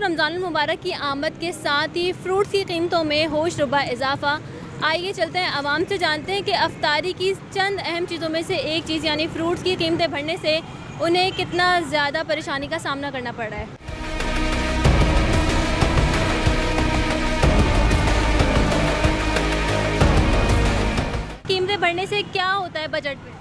रमज़ानुल मुबारक की आमद के साथ ही फ्रूट्स की कीमतों में होशरुबा इजाफा। आइए चलते हैं आवाम से जानते हैं कि अफ्तारी की चंद अहम चीज़ों में से एक चीज़ यानी फ्रूट्स की कीमतें बढ़ने से उन्हें कितना ज़्यादा परेशानी का सामना करना पड़ रहा है। कीमतें बढ़ने से क्या होता है बजट में?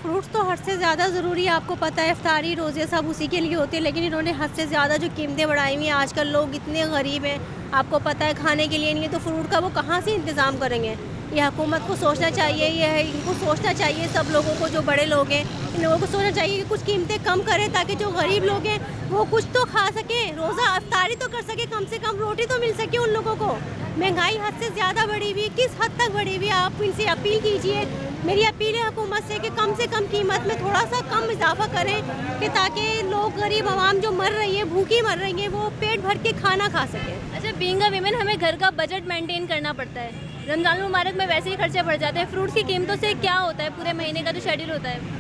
फ्रूट्स तो हद से ज़्यादा ज़रूरी है, आपको पता है इफ्तारी रोज़े सब उसी के लिए होते हैं, लेकिन इन्होंने हद से ज़्यादा जो कीमतें बढ़ाई हुई हैं। आजकल लोग इतने गरीब हैं, आपको पता है खाने के लिए नहीं है तो फ्रूट का वो कहाँ से इंतज़ाम करेंगे। ये हुकूमत को सोचना चाहिए, इनको सोचना चाहिए, सब लोगों को, जो बड़े लोग हैं इन लोगों को सोचना चाहिए कि कुछ कीमतें कम करें ताकि जो गरीब लोग हैं वो कुछ तो खा सकें, रोज़ा इफ्तारी तो कर सके, कम से कम रोटी तो मिल सके उन लोगों को। महंगाई हद से ज़्यादा बढ़ी हुई, किस हद तक बढ़ी हुई, आप इनसे अपील कीजिए। मेरी अपील है हुकूमत से कि कम कीमत में थोड़ा सा कम इजाफा करें कि ताकि लोग, गरीब आवाम जो मर रही है, भूखी मर रही है, वो पेट भर के खाना खा सकें। अच्छा, बीइंग अ वीमेन हमें घर का बजट मेंटेन करना पड़ता है। रमज़ान मुबारक में वैसे ही खर्चे बढ़ जाते हैं, फ्रूट्स की कीमतों से क्या होता है? पूरे महीने का जो शेड्यूल होता है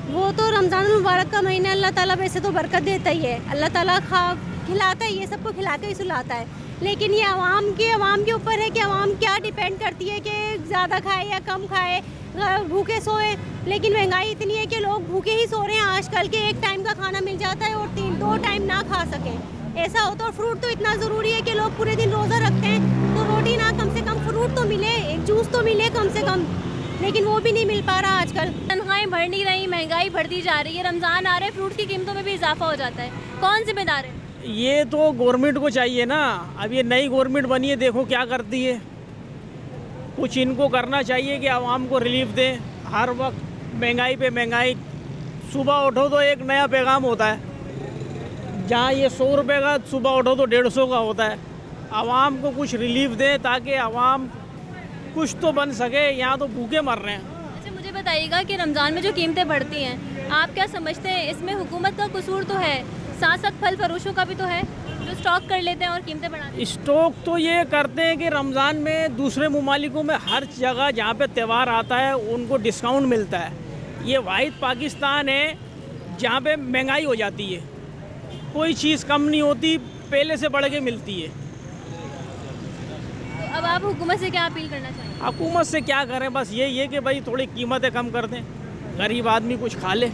वो तो रमज़ान मुबारक का महीना अल्लाह ताला वैसे तो बरकत देता ही है, अल्लाह ताला खिलाता है, ये सबको खिला के ही सुलाता है। लेकिन ये आवाम के ऊपर है कि आवाम क्या डिपेंड करती है कि ज़्यादा खाए या कम खाए, भूखे सोए। लेकिन महंगाई इतनी है कि लोग भूखे ही सो रहे हैं आजकल के, एक टाइम का खाना मिल जाता है और 2 टाइम ना खा सकें, ऐसा होता है। और फ्रूट तो इतना ज़रूरी है कि लोग पूरे दिन रोज़ा रखते हैं तो रोटी ना, कम से कम फ्रूट तो मिले, एक जूस तो मिले कम से कम, लेकिन वो भी नहीं मिल पा रहा आजकल। तनख्वाहें बढ़ नहीं रही, महंगाई बढ़ती जा रही है, रमज़ान आ रहे हैं, फ्रूट की कीमतों में भी इजाफा हो जाता है। कौन जिम्मेदार है? ये तो गवर्नमेंट को चाहिए ना। अब ये नई गवर्नमेंट बनी है, देखो क्या करती है। कुछ इनको करना चाहिए कि आवाम को रिलीफ दें। हर वक्त महंगाई पे महंगाई, सुबह उठो तो एक नया पैगाम होता है, जहाँ ये 100 रुपये का सुबह उठो तो 150 का होता है। आवाम को कुछ रिलीफ दें ताकि आवाम कुछ तो बन सके, यहाँ तो भूखे मर रहे हैं। अच्छा, मुझे बताइएगा कि रमज़ान में जो कीमतें बढ़ती हैं, आप क्या समझते हैं इसमें हुकूमत का कसूर तो है, साथ साथ फल फरोशों का भी तो है जो स्टॉक कर लेते हैं और कीमतें बढ़ाते हैं? स्टॉक तो ये करते हैं कि रमज़ान में दूसरे ममालिकों में हर जगह जहाँ पे त्यौहार आता है उनको डिस्काउंट मिलता है। ये वाहिद पाकिस्तान है जहाँ पे महंगाई हो जाती है, कोई चीज़ कम नहीं होती, पहले से बढ़ के मिलती है। तो अब आप हुकूमत से क्या अपील करना चाहिए? हुकूमत से क्या करें, बस यही है कि भाई थोड़ी कीमतें कम कर दें, गरीब आदमी कुछ खा ले,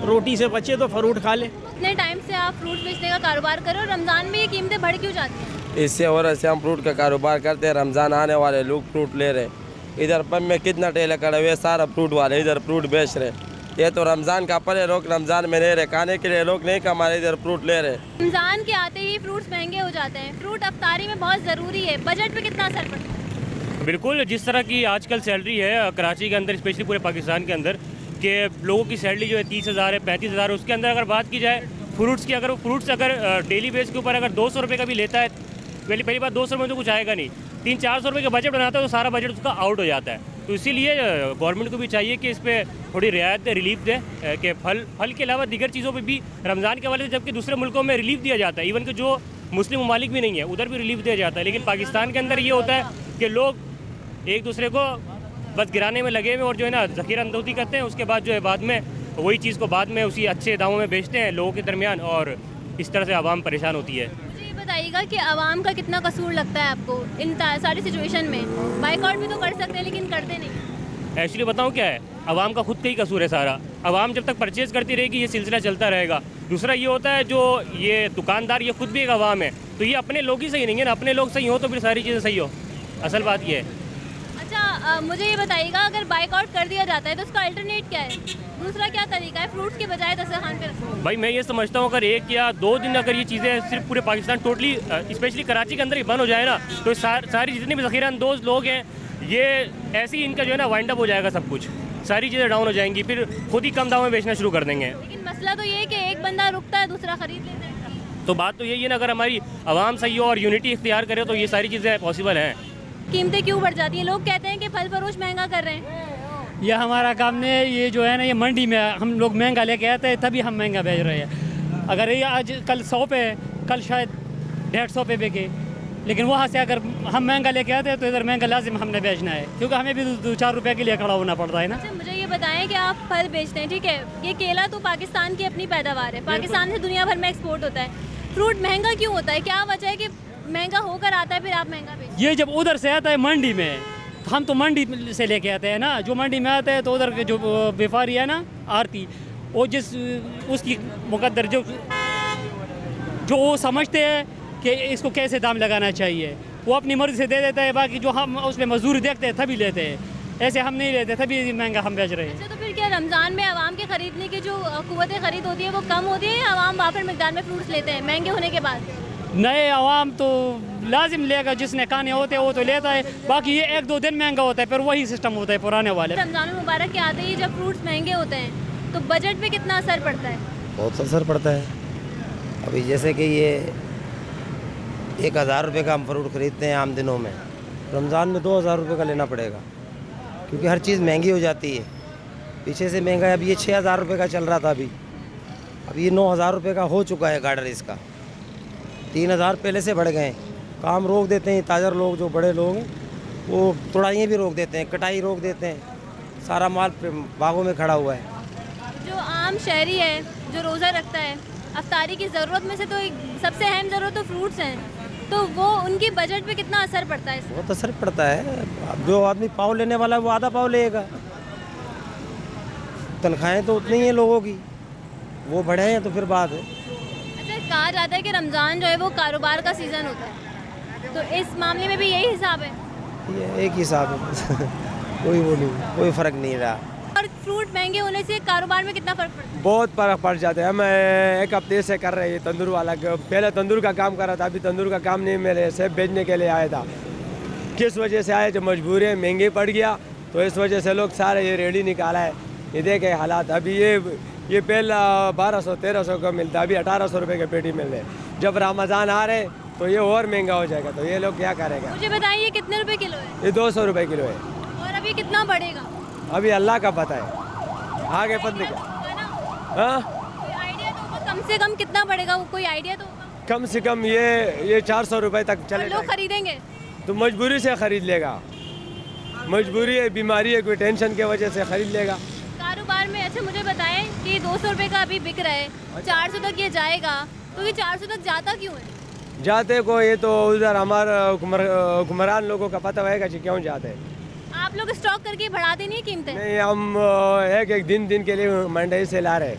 रोटी से बचे तो फ्रूट खा ले। इतने टाइम से आप फ्रूट बेचने का कारोबार करो, रमज़ान में ये कीमतें बढ़ क्यों जाती हैं? इससे और से हम फ्रूट का कारोबार करते हैं। रमज़ान आने वाले लोग फ्रूट ले रहे हैं, इधर पंप में कितना ठेले खड़े हुए, सारा फ्रूट वाले इधर फ्रूट बेच रहे हैं। ये तो रमज़ान का पहले लोग रमज़ान में ले रहे, खाने के लिए लोग नहीं कमा रहे, इधर फ्रूट ले रहे। रमज़ान के आते ही फ्रूट्स महंगे हो जाते हैं, फ्रूट अफ्तारी में बहुत ज़रूरी है, बजट पे कितना असर पड़ता है? बिल्कुल, जिस तरह की आजकल सैलरी है कराची के अंदर, स्पेशली पूरे पाकिस्तान के अंदर, कि लोगों की सैलरी जो है 30,000 है, 35,000 है, उसके अंदर अगर बात की जाए फ्रूट्स की, अगर फ्रूट्स डेली बेस के ऊपर अगर 200 रुपये का भी लेता है, पहली बात 200 रुपये में तो कुछ आएगा नहीं, 300-400 रुपये का बजट बनाता है तो सारा बजट उसका आउट हो जाता है। तो इसीलिए गवर्नमेंट को भी चाहिए कि इस पर थोड़ी रियायत दे, रिलीफ दे, कि फल के अलावा दीगर चीज़ों पर भी रमज़ान के हवाले से, जबकि दूसरे मुल्कों में रिलीफ दिया जाता है, इवन कि जो मुस्लिम ममालिक भी नहीं है उधर भी रिलीफ दिया जाता है, लेकिन पाकिस्तान के अंदर ये होता है कि लोग एक दूसरे को बस गिराने में लगे हुए और जो है ना ज़ख़ीरा अंदोज़ी करते हैं, उसके बाद जो है बाद में वही चीज़ को बाद में उसी अच्छे दामों में बेचते हैं लोगों के दरमियान, और इस तरह से आवाम परेशान होती है। मुझे ये बताइएगा कि आवाम का कितना कसूर लगता है आपको इन सारी सिचुएशन में? बाइकआउट भी तो कर सकते हैं लेकिन करते नहीं। एक्चुअली बताऊँ क्या है, आवाम का खुद का ही कसूर है सारा। आवाम जब तक परचेज़ करती रहेगी ये सिलसिला चलता रहेगा। दूसरा ये होता है जो ये दुकानदार, ये खुद भी एक आवाम है, तो ये अपने लोग ही सही नहीं है ना, अपने लोग सही हो तो फिर सारी चीज़ें सही हो, असल बात ये है। अच्छा, मुझे ये बताइएगा अगर बाइकआउट कर दिया जाता है तो उसका अल्टरनेट क्या है? दूसरा क्या तरीका है फ्रूट्स के बजाय दस्तरखान पे रखने? भाई मैं ये समझता हूँ अगर 1 या 2 दिन अगर ये चीज़ें सिर्फ पूरे पाकिस्तान टोटली स्पेशली कराची के अंदर ही बंद हो जाए ना, तो सारी जितने भी ज़ख़ीरा अंदोज़ लोग हैं ये ऐसे ही इनका जो है ना वाइंड अप हो जाएगा, सब कुछ सारी चीज़ें डाउन हो जाएंगी, फिर खुद ही कम दामों में बेचना शुरू कर देंगे। लेकिन मसला तो ये है कि एक बंदा रुकता है, दूसरा खरीद लेता है। तो बात तो यही है ना, अगर हमारी आवाम सही हो और यूनिटी इख्तियार करे तो ये सारी चीज़ें पॉसिबल हैं। कीमतें क्यों बढ़ जाती हैं? लोग कहते हैं कि फल फरोश महंगा कर रहे हैं। यह हमारा काम ने, ये जो है ना, ये मंडी में हम लोग महंगा लेके आते हैं तभी हम महंगा बेच रहे हैं। अगर ये आज कल 100 पे, कल शायद 150 पे बिके, लेकिन वहाँ से अगर हम महंगा लेके आते हैं तो इधर महंगा लाजिम हमने बेचना है, क्योंकि हमें भी 2-4 रुपये के लिए खड़ा होना पड़ता है ना। अच्छा, मुझे ये बताएं कि आप फल बेचते हैं, ठीक है, ये केला तो पाकिस्तान की अपनी पैदावार है, पाकिस्तान से दुनिया भर में एक्सपोर्ट होता है, फ्रूट महंगा क्यों होता है? क्या वजह है कि महंगा होकर आता है फिर आप महंगा बेचते ये जब उधर से आता है मंडी में, तो हम तो मंडी से लेके आते हैं ना। जो मंडी में आता है तो उधर के जो व्यापारी है ना, आरती, वो जिस उसकी मुकद्दर जो वो समझते हैं कि इसको कैसे दाम लगाना चाहिए, वो अपनी मर्जी से दे देता है। बाकी जो हम उसमें मजदूरी देखते हैं तभी लेते हैं, ऐसे हम नहीं लेते, तभी महंगा हम बेच रहे हैं। अच्छा, तो फिर क्या रमज़ान में आवाम के ख़रीदने की जो क़ुव्वत खरीद होती है वो कम होती है, या आवाम वाफिर मिकदार में फ्रूट्स लेते हैं महंगे होने के बाद? नए आवाम तो लाजिम लेगा, जिसने खाने होते हैं वो तो लेता है। बाकी ये 1-2 दिन महंगा होता है, फिर वही सिस्टम होता है पुराने वाले। रमज़ान मुबारक के आते ही जब फ्रूट्स महंगे होते हैं तो बजट पे कितना असर पड़ता है? बहुत असर पड़ता है। अभी जैसे कि ये 1000 रुपये का हम फ्रूट ख़रीदते हैं आम दिनों में, रमज़ान में 2000 रुपये का लेना पड़ेगा, क्योंकि हर चीज़ महंगी हो जाती है। पीछे से महंगा है। अभी ये 6000 रुपये का चल रहा था, अभी ये 9000 रुपये का हो चुका है गार्डर इसका। 3000 पहले से बढ़ गए हैं। काम रोक देते हैं ताजर लोग, जो बड़े लोग हैं वो तोड़ाइयाँ भी रोक देते हैं, कटाई रोक देते हैं, सारा माल बागों में खड़ा हुआ है। जो आम शहरी है जो रोज़ा रखता है, अफ्तारी की ज़रूरत में से तो एक सबसे अहम ज़रूरत तो फ्रूट्स हैं, तो वो उनकी बजट पे कितना असर पड़ता है इससे? बहुत असर पड़ता है। अब जो आदमी पाव लेने वाला है वो आधा पाव लेगा। तनख्वाहें तो उतनी ही हैं लोगों की, वो बढ़े हैं तो फिर बात है। अच्छा, कहा जाता है कि रमज़ान जो है वो कारोबार का सीज़न होता है, तो इस मामले में भी यही हिसाब है? ये एक हिसाब है कोई वो नहीं, कोई फ़र्क नहीं रहा। और फ्रूट महंगे होने से कारोबार में कितना फ़र्क पड़ता है? बहुत फ़र्क पड़ जाता है। हम एक हफ्ते से कर रहे हैं तंदूर वाला, पहले तंदूर का काम कर रहा था, अभी तंदूर का काम नहीं मिले, सेब बेचने के लिए आया था। किस वजह से आए? जो मजबूरी है, महंगे पड़ गया, तो इस वजह से लोग सारे ये रेडी निकाला है। ये देखे हालात, अभी ये पहला 1200-1300 का मिलता, अभी 1800 रुपये के पेटी मिल रहे। जब रमज़ान आ रहे तो ये और महंगा हो जाएगा, तो ये लोग क्या करेगा? मुझे बताइए कितने रुपए किलो है? ये 200 रुपये किलो है। और अभी कितना बढ़ेगा? अभी अल्लाह का पता है, आगे बंद का। हाँ, कोई आइडिया तो होगा, कम से कम कितना बढ़ेगा? वो कोई आइडिया तो होगा? कम से कम ये 400 रुपये तक और चलेगा। लोग खरीदेंगे? तो मजबूरी से ख़रीद लेगा, मजबूरी है, बीमारी है, कोई टेंशन की वजह से ख़रीद लेगा। कारोबार में अच्छा मुझे बताएं कि 200 रुपये का अभी बिक रहा है, 400 तक ये जाएगा, तो ये 400 तक जाता क्यों है? जाते को ये तो उधर हमारे हुक्मरान लोगों का पता होगा कि क्यों जाते हैं। आप लोग स्टॉक करके बढ़ाते नहीं कीमतें? नहीं, हम एक दिन के लिए मंडी से ला रहे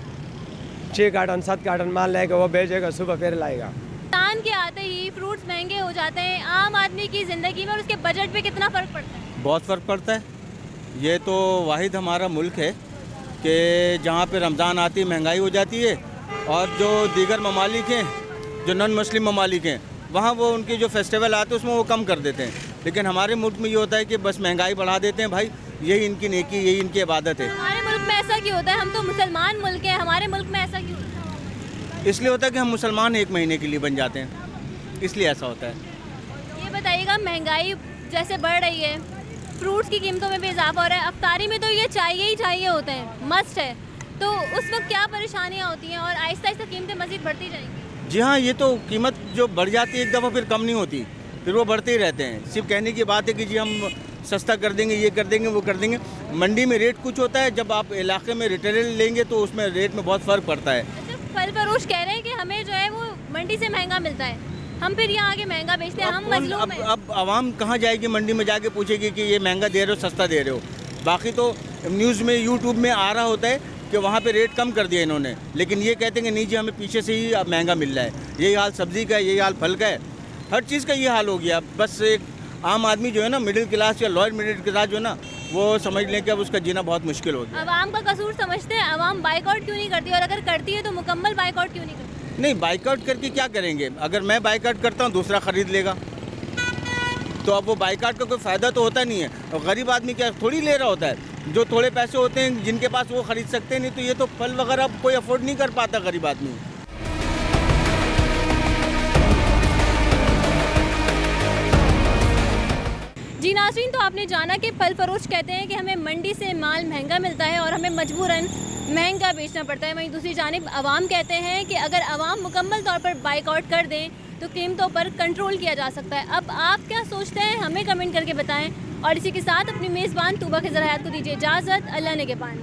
6 कार्टन 7 कार्टन माल लेके वो बेचेगा, सुबह फिर लाएगा। रमज़ान के आते ही फ्रूट्स महंगे हो जाते हैं, आम आदमी की ज़िंदगी में और उसके बजट पे कितना फ़र्क पड़ता है? बहुत फ़र्क पड़ता है। ये तो वाहिद हमारा मुल्क है कि जहाँ पे रमज़ान आती है महंगाई हो जाती है, और जो दीगर ममालिक हैं, जो नॉन मुस्लिम ममालिक हैं, वहाँ वो उनके जो फेस्टिवल आते हैं उसमें वो कम कर देते हैं। लेकिन हमारे मुल्क में ये होता है कि बस महंगाई बढ़ा देते हैं। भाई यही इनकी नेकी, यही इनकी इबादत है। हमारे मुल्क में ऐसा क्यों होता है? हम तो मुसलमान मुल्क हैं, हमारे मुल्क में ऐसा क्यों होता है? इसलिए होता है कि हम मुसलमान 1 महीने के लिए बन जाते हैं, इसलिए ऐसा होता है। ये बताइएगा, महंगाई जैसे बढ़ रही है, फ्रूट्स की कीमतों में भी इजाफा हो रहा है, अफ्तारी में तो ये चाहिए ही चाहिए होते हैं, मस्ट है, तो उस वक्त क्या परेशानियाँ होती हैं और आहिस्ता आहिस्ता कीमतें मज़ीद बढ़ती जाएंगी? जी हाँ, ये तो कीमत जो बढ़ जाती है एक दफ़ा फिर कम नहीं होती, फिर वो बढ़ते ही रहते हैं। सिर्फ कहने की बात है कि जी हम सस्ता कर देंगे, ये कर देंगे, वो कर देंगे। मंडी में रेट कुछ होता है, जब आप इलाके में रिटेलर लेंगे तो उसमें रेट में बहुत फ़र्क पड़ता है। अच्छा, फल फरोश कह रहे हैं कि हमें जो है वो मंडी से महंगा मिलता है, हम फिर यहाँ आके महंगा बेचते हैं, हम मजलूम हैं। अब आवाम कहाँ जाएगी मंडी में जाके पूछेगी कि ये महंगा दे रहे हो, सस्ता दे रहे हो? बाकी तो न्यूज़ में, यूट्यूब में आ रहा होता है कि वहाँ पे रेट कम कर दिया इन्होंने, लेकिन ये कहते हैं कि नहीं जी हमें पीछे से ही महंगा मिल रहा है। यही हाल सब्ज़ी का है, यही हाल फल का है, हर चीज़ का ये हाल हो गया। बस एक आम आदमी जो है ना, मिडिल क्लास या लोअर मिडिल क्लास जो है ना, वो समझ लें कि अब उसका जीना बहुत मुश्किल हो गया। अवाम का कसूर समझते हैं? अवाम बाइकआउट क्यों नहीं करती, और अगर करती है तो मुकम्मल बाइकआउट क्यों नहीं करती? नहीं, बाइकआउट करके क्या करेंगे? अगर मैं बाइकआउट करता हूँ दूसरा ख़रीद लेगा, तो अब वो बाइकआउट का कोई फ़ायदा तो होता नहीं है। और गरीब आदमी क्या थोड़ी ले रहा होता है, जो थोड़े पैसे होते हैं जिनके पास वो ख़रीद सकते हैं, नहीं तो ये तो फल वगैरह कोई अफोर्ड नहीं कर पाता गरीब आदमी। जी नाज़रीन, तो आपने जाना कि फल फरोश कहते हैं कि हमें मंडी से माल महंगा मिलता है और हमें मजबूरन महंगा बेचना पड़ता है। वहीं दूसरी जानिब अवाम कहते हैं कि अगर अवाम मुकम्मल तौर पर बाइकआउट कर दें तो कीमतों पर कंट्रोल किया जा सकता है। अब आप क्या सोचते हैं, हमें कमेंट करके बताएं। और इसी के साथ अपनी मेज़बान तूबा खिज़र हयात को दीजिए इजाज़त। अल्लाह ने के पान।